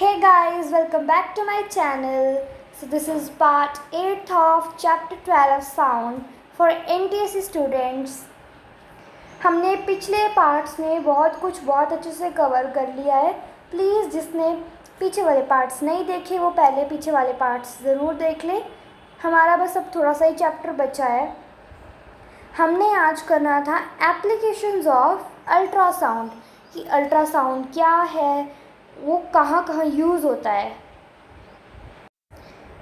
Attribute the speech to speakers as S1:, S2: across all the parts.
S1: Hey guys, welcome back to my channel. So this is part 8 of chapter 12 of sound for NTSC students. हमने पिछले parts में बहुत अच्छे से cover कर लिया है. प्लीज़ जिसने पीछे वाले पार्ट्स नहीं देखे वो पहले पीछे वाले पार्ट्स ज़रूर देख ले. हमारा बस अब थोड़ा सा ही चैप्टर बचा है. हमने आज करना था एप्लीकेशंस ऑफ अल्ट्रासाउंड कि अल्ट्रासाउंड क्या है, वो कहाँ कहाँ यूज़ होता है.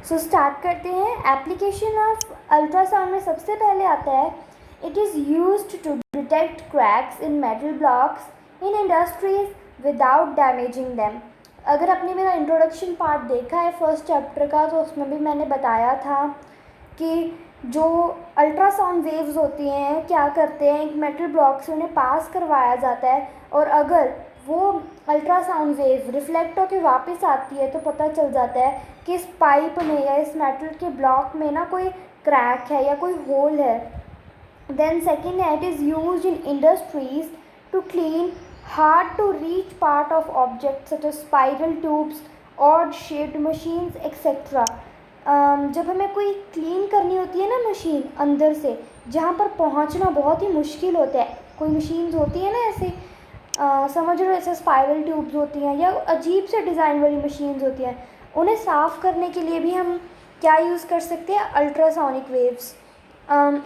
S1: सो स्टार्ट करते हैं. एप्लीकेशन ऑफ अल्ट्रासाउंड में सबसे पहले आता है it is used to detect cracks in metal blocks in industries without damaging them. अगर आपने मेरा इंट्रोडक्शन पार्ट देखा है फर्स्ट चैप्टर का तो उसमें भी मैंने बताया था कि जो अल्ट्रासाउंड वेव्स होती हैं क्या करते हैं, एक मेटल ब्लॉक से उन्हें पास करवाया जाता है और अगर वो अल्ट्रासाउंड वेव रिफ्लेक्ट होकर वापस आती है तो पता चल जाता है कि इस पाइप में या इस मेटल के ब्लॉक में ना कोई क्रैक है या कोई होल है. देन सेकेंड है it is used in industries to clean hard to reach part of object such as spiral tubes odd shaped machines etcetera. जब हमें कोई क्लीन करनी होती है ना मशीन अंदर से, जहाँ पर पहुँचना बहुत ही मुश्किल होता है. कोई मशीन्स होती है ना ऐसे समझ लो ऐसे स्पाइरल ट्यूब्स होती हैं या अजीब से डिज़ाइन वाली मशीन्स होती हैं, उन्हें साफ़ करने के लिए भी हम क्या यूज़ कर सकते हैं, अल्ट्रासोनिक वेव्स.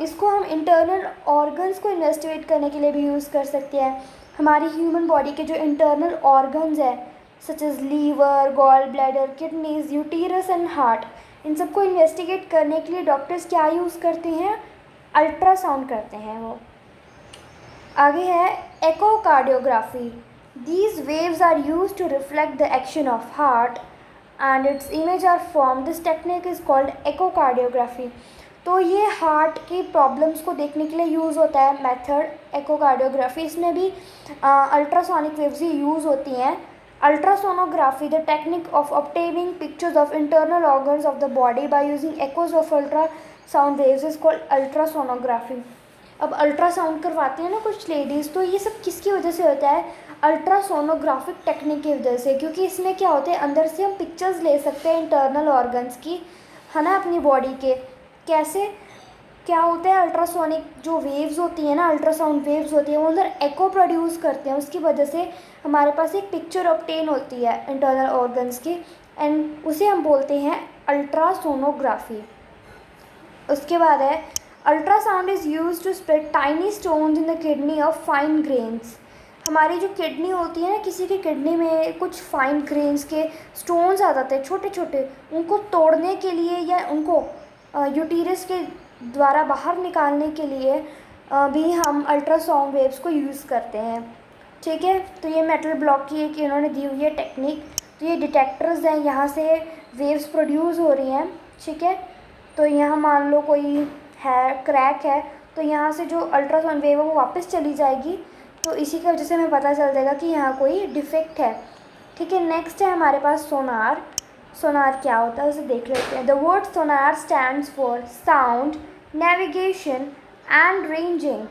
S1: इसको हम इंटरनल ऑर्गन्स को इन्वेस्टिगेट करने के लिए भी यूज़ कर सकते हैं. हमारी ह्यूमन बॉडी के जो इंटरनल ऑर्गन्स हैं such as liver, gall bladder, kidneys, uterus and heart, इन सबको इन्वेस्टिगेट करने के लिए डॉक्टर्स क्या यूज़ करते हैं, अल्ट्रासाउंड करते हैं वो. आगे है echocardiography. These waves are use to reflect the action of heart and its image are form. This technique is called echocardiography. तो ये हार्ट की प्रॉब्लम्स को देखने के लिए यूज़ होता है मेथड एकोकार्डियोग्राफी. इसमें भी अल्ट्रासोनिक वेव्स ही यूज़ होती हैं. Ultrasonography the technique of obtaining pictures of internal organs of the body by using echoes of ultrasound waves is called ultrasonography. अब अल्ट्रासाउंड करवाती हैं ना कुछ लेडीज़, तो ये सब किसकी वजह से होता है, अल्ट्रासोनोग्राफिक टेक्निक की वजह से. क्योंकि इसमें क्या होता है अंदर से हम पिक्चर्स ले सकते हैं इंटरनल ऑर्गन्स की, है ना, अपनी बॉडी के. कैसे क्या होता है, अल्ट्रासोनिक जो वेव्स होती हैं ना, अल्ट्रासाउंड वेव्स होती हैं वो अंदर एको प्रोड्यूस करते हैं. उसकी वजह से हमारे पास एक पिक्चर ऑब्टेन होती है इंटरनल ऑर्गन्स की एंड उसे हम बोलते हैं अल्ट्रासोनोग्राफी. उसके बाद है ultrasound is use to spread tiny stones in the kidney of fine grains. हमारी जो किडनी होती है ना, किसी की किडनी में कुछ फाइन ग्रेन्स के स्टोन्स आ जाते हैं छोटे छोटे, उनको तोड़ने के लिए या उनको यूटीरस के द्वारा बाहर निकालने के लिए भी हम अल्ट्रासाउंड वेव्स को यूज़ करते हैं. ठीक है, तो ये मेटल ब्लॉक की एक इन्होंने दी हुई है टेक्निक. तो ये डिटेक्टर्स हैं, यहाँ से वेव्स प्रोड्यूस हो रही हैं. ठीक है, तो यहाँ मान लो कोई है क्रैक है तो यहाँ से जो अल्ट्रासाउंड वेव है वो वापस चली जाएगी. तो इसी की वजह से हमें पता चल जाएगा कि यहाँ कोई डिफेक्ट है. ठीक है, नेक्स्ट है हमारे पास सोनार. सोनार क्या होता है उसे देख लेते हैं. The word Sonar stands for sound, navigation and ranging.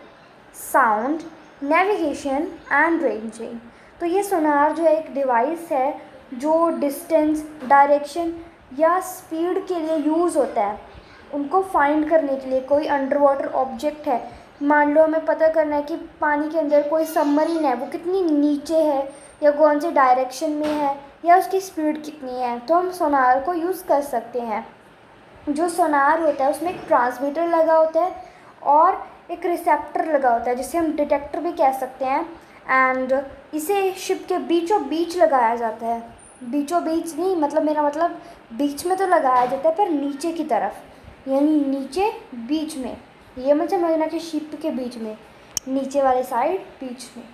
S1: Sound, navigation and ranging. तो ये सोनार जो है एक डिवाइस है जो डिस्टेंस, डायरेक्शन या स्पीड के लिए यूज़ होता है. उनको फाइंड करने के लिए, कोई अंडर वाटर ऑब्जेक्ट है, मान लो हमें पता करना है कि पानी के अंदर कोई सबमरीन है वो कितनी नीचे है या कौन से डायरेक्शन में है या उसकी स्पीड कितनी है, तो हम सोनार को यूज़ कर सकते हैं. जो सोनार होता है उसमें एक ट्रांसमीटर लगा होता है और एक रिसेप्टर लगा होता है जिसे हम डिटेक्टर भी कह सकते हैं. एंड इसे शिप के बीचों बीच लगाया जाता है. बीचों बीच नहीं, मतलब मेरा मतलब बीच में तो लगाया जाता है पर नीचे की तरफ, यानी नीचे बीच में. ये मत समझना कि शिप के बीच में, नीचे वाले साइड बीच में.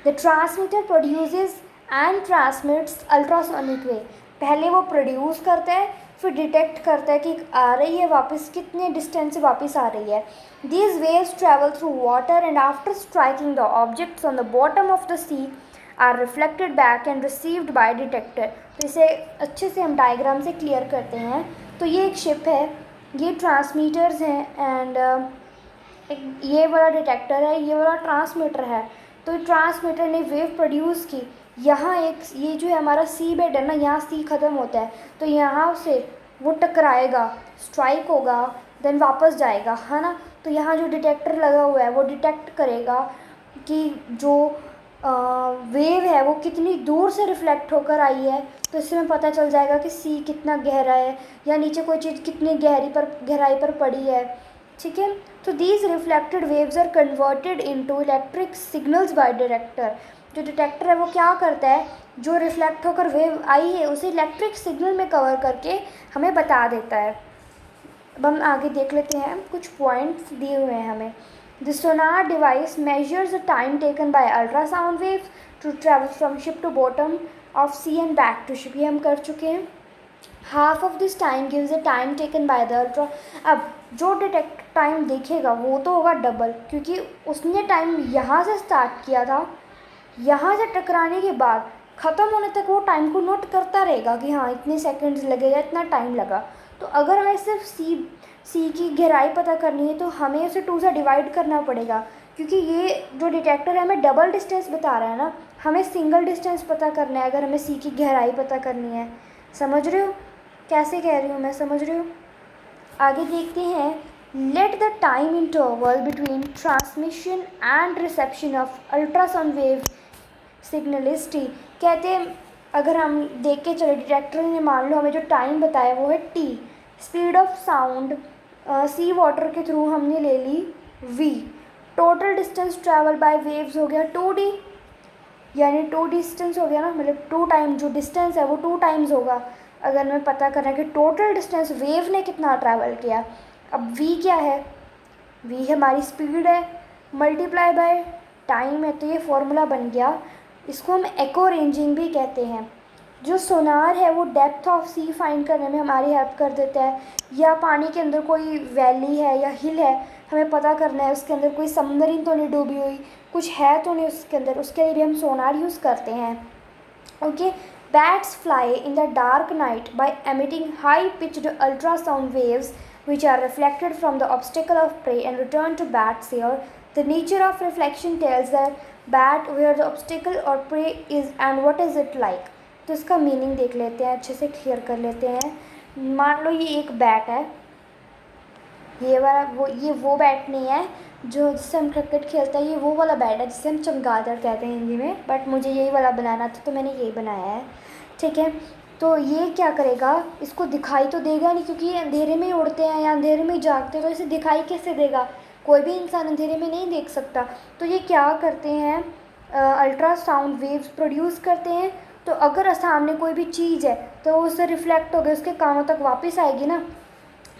S1: The transmitter produces and transmits ultrasonic wave. पहले वो प्रोड्यूस करता है फिर डिटेक्ट करता है कि आ रही है वापस, कितने डिस्टेंस से वापस आ रही है. These waves travel through water and after striking the objects on the bottom of the sea are reflected back and received by detector. तो इसे अच्छे से हम डायग्राम से क्लियर करते हैं. तो ये एक शिप है, ये ट्रांसमीटर्स हैं एंड ये वाला डिटेक्टर है, ये वाला ट्रांसमीटर है. तो ट्रांसमीटर ने वेव प्रोड्यूस की, यहाँ एक ये जो है हमारा सी बेड है ना, यहाँ सी ख़त्म होता है, तो यहाँ से वो टकराएगा, स्ट्राइक होगा, देन वापस जाएगा, है ना। तो यहाँ जो डिटेक्टर लगा हुआ है वो डिटेक्ट करेगा कि जो वेव है वो कितनी दूर से रिफ्लेक्ट होकर आई है, तो इससे हमें पता चल जाएगा कि सी कितना गहरा है या नीचे कोई चीज़ कितनी गहराई पर पड़ी है, ठीक है। तो these reflected waves are converted into electric signals by detector. जो डिटेक्टर है वो क्या करता है, जो रिफ्लेक्ट होकर वेव आई है उसे इलेक्ट्रिक सिग्नल में कवर करके हमें बता देता है। अब हम आगे देख लेते हैं, कुछ पॉइंट्स दिए हुए हैं हमें। The sonar device measures the time taken by ultrasound waves to travel from ship to bottom of sea and back to ship, ये हम कर चुके हैं। Half of this time gives the time taken by the ultra. अब जो detect time देखेगा वो तो होगा डबल, क्योंकि उसने टाइम यहाँ से स्टार्ट किया था, यहाँ से टकराने के बाद ख़त्म होने तक वो टाइम को नोट करता रहेगा कि हाँ इतने सेकंड्स लगे या इतना टाइम लगा। तो अगर हमें सिर्फ सी की गहराई पता करनी है तो हमें उसे 2 से डिवाइड करना पड़ेगा, क्योंकि ये जो डिटेक्टर है हमें डबल डिस्टेंस बता रहा है ना, हमें सिंगल डिस्टेंस पता करना है अगर हमें सी की गहराई पता करनी है। समझ रहे हो कैसे कह रही हूँ मैं, समझ रहे हो। आगे देखते हैं, let the time interval between transmission and reception of ultrasound wave signal is T. कहते हैं अगर हम देख के चले, डिटेक्टर ने मान लो हमें जो टाइम बताया वो है T, speed of sound C water के थ्रू हमने ले ली V, total distance travel by waves हो गया 2d, यानी 2 डिस्टेंस हो गया ना, मतलब 2 टाइम जो डिस्टेंस है वो 2 टाइम्स होगा। अगर हमें पता करना है कि टोटल डिस्टेंस वेव ने कितना ट्रैवल किया, अब वी क्या है, वी हमारी स्पीड है मल्टीप्लाई बाय टाइम है, तो ये फॉर्मूला बन गया। इसको हम एको रेंजिंग भी कहते हैं। जो सोनार है वो डेप्थ ऑफ सी फाइंड करने में हमारी हेल्प कर देता है, या पानी के अंदर कोई वैली है या हिल है, हमें पता करना है उसके अंदर कोई सबमरीन तो नहीं डूबी हुई, कुछ है तो नहीं उसके अंदर, उसके लिए भी हम सोनार यूज़ करते हैं। Okay, bats fly in the dark night by emitting high-pitched ultrasound waves which are reflected from the obstacle of prey and return to bat's ear. The nature of reflection tells the bat where the obstacle or prey is and what is it like. तो इसका meaning देख लेते हैं, अच्छे से clear कर लेते हैं। मान लो ये एक बैट है, ये वो बैट नहीं है जो जिससे हम क्रिकेट खेलते हैं, ये वो वाला बैट है जिसे हम चमगादड़ कहते हैं हिंदी में, बट मुझे यही वाला बनाना था तो मैंने यही बनाया है, ठीक है। तो ये क्या करेगा, इसको दिखाई तो देगा नहीं क्योंकि ये अंधेरे में ही उड़ते हैं या अंधेरे में ही जागते हैं, तो इसे दिखाई कैसे देगा, कोई भी इंसान अंधेरे में नहीं देख सकता। तो ये क्या करते हैं, अल्ट्रासाउंड वेव्स प्रोड्यूस करते हैं। तो अगर सामने कोई भी चीज़ है तो उससे रिफ्लेक्ट होकर उसके कानों तक वापस आएगी ना,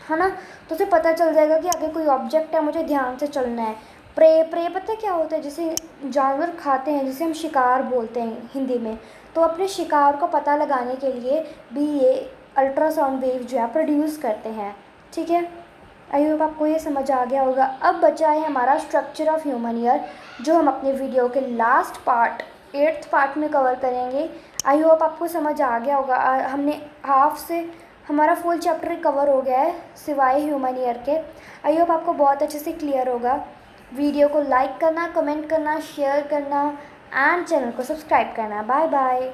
S1: है ना, तो उसे पता चल जाएगा कि आगे कोई ऑब्जेक्ट है, मुझे ध्यान से चलना है। प्रे पता है क्या होता है, जिसे जानवर खाते हैं, जिसे हम शिकार बोलते हैं हिंदी में, तो अपने शिकार को पता लगाने के लिए भी ये अल्ट्रासाउंड वेव जो है प्रोड्यूस करते हैं, ठीक है। आई होप आपको ये समझ आ गया होगा। अब बचा है हमारा स्ट्रक्चर ऑफ ह्यूमन ईयर, जो हम अपने वीडियो के लास्ट पार्ट 8th पार्ट में कवर करेंगे। आई होप आपको समझ आ गया होगा। हमने हाफ से हमारा फुल चैप्टर कवर हो गया है सिवाय ह्यूमन ईयर के। आई होप आपको बहुत अच्छे से क्लियर होगा। वीडियो को लाइक करना, कमेंट करना, शेयर करना एंड चैनल को सब्सक्राइब करना। Bye bye.